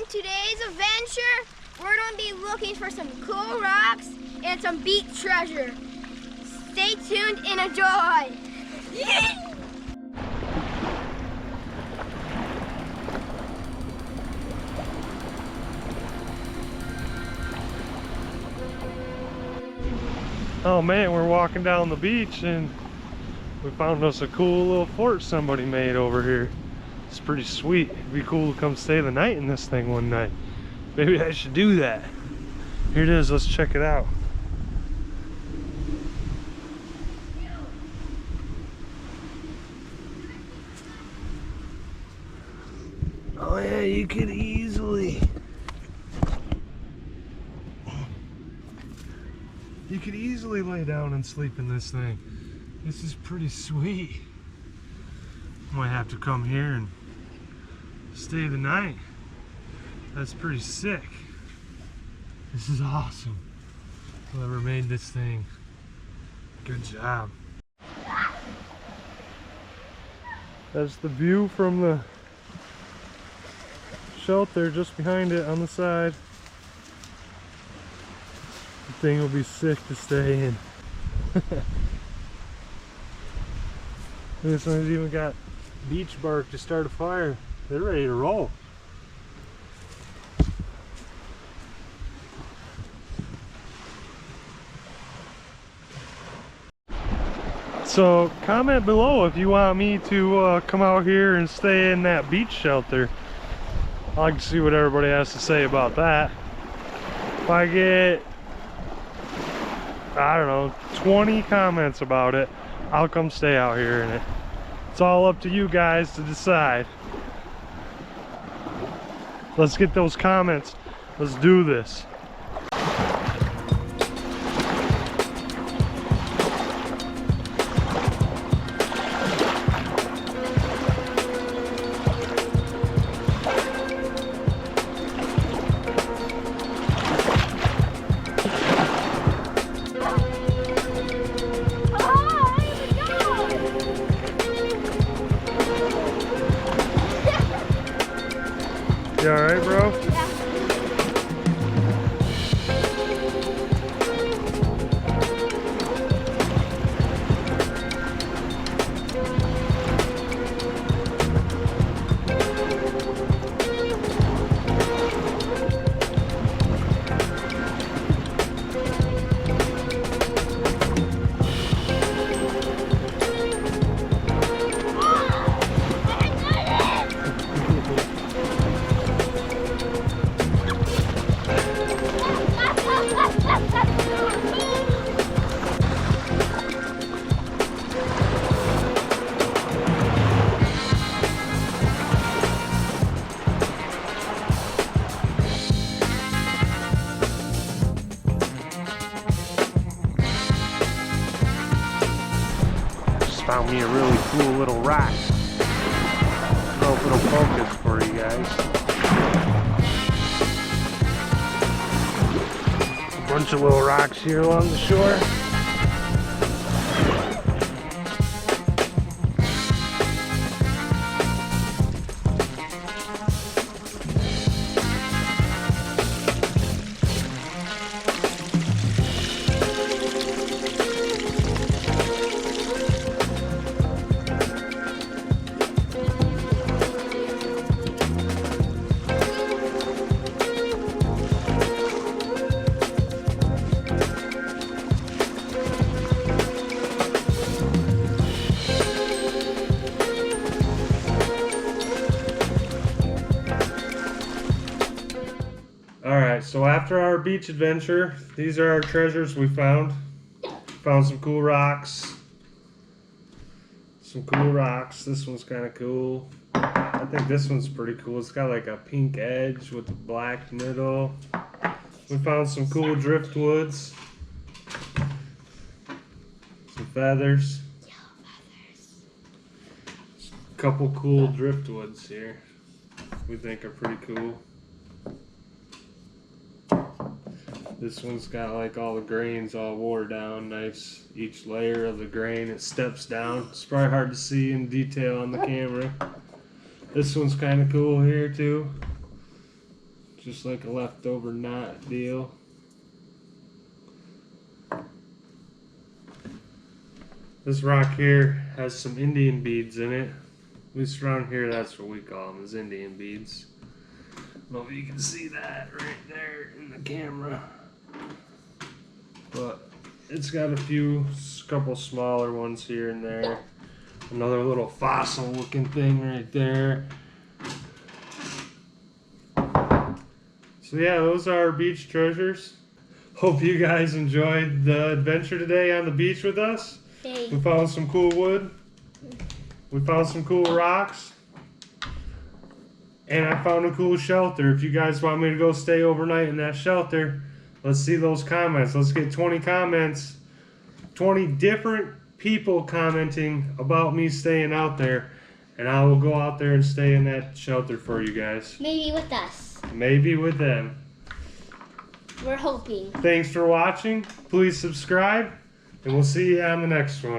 in today's adventure, we're going to be looking for some cool rocks and some beach treasure. Stay tuned and enjoy. Oh man, we're walking down the beach and we found us a cool little fort somebody made over here. It's pretty sweet. It'd be cool to come stay the night in this thing one night. Maybe I should do that. Here it is, let's check it out. Oh yeah, you could easily lay down and sleep in this thing. This is pretty sweet. Might have to come here and stay the night. That's pretty sick. This is awesome. Whoever made this thing, good job. That's the view from the shelter just behind it on the side. The thing will be sick to stay in. This one's even got beach bark to start a fire. They're ready to roll. So comment below if you want me to come out here and stay in that beach shelter. I like to see what everybody has to say about that. If I get, I don't know, 20 comments about it, I'll come stay out here in it. It's all up to you guys to decide. Let's get those comments. Let's do this. You alright, bro? Yeah. Found me a really cool little rock. I don't know if it'll focus for you guys. A bunch of little rocks here along the shore. Alright, so after our beach adventure, these are our treasures we found. Found some cool rocks. This one's kind of cool. I think this one's pretty cool. It's got like a pink edge with a black middle. We found some cool driftwoods. Some feathers. A couple cool driftwoods here. We think are pretty cool. This one's got like all the grains all wore down, nice. Each layer of the grain, it steps down. It's probably hard to see in detail on the camera. This one's kind of cool here too. just like a leftover knot deal. This rock here has some Indian beads in it. At least around here, that's what we call them, is Indian beads. I don't know if you can see that right there in the camera. But it's got couple smaller ones here and there. Another little fossil looking thing right there. So yeah, those are our beach treasures. Hope you guys enjoyed the adventure today on the beach with us. Hey. We found some cool wood. We found some cool rocks. And I found a cool shelter. If you guys want me to go stay overnight in that shelter, let's see those comments. Let's get 20 comments. 20 different people commenting about me staying out there. And I will go out there and stay in that shelter for you guys. Maybe with us. Maybe with them. We're hoping. Thanks for watching. Please subscribe. And we'll see you on the next one.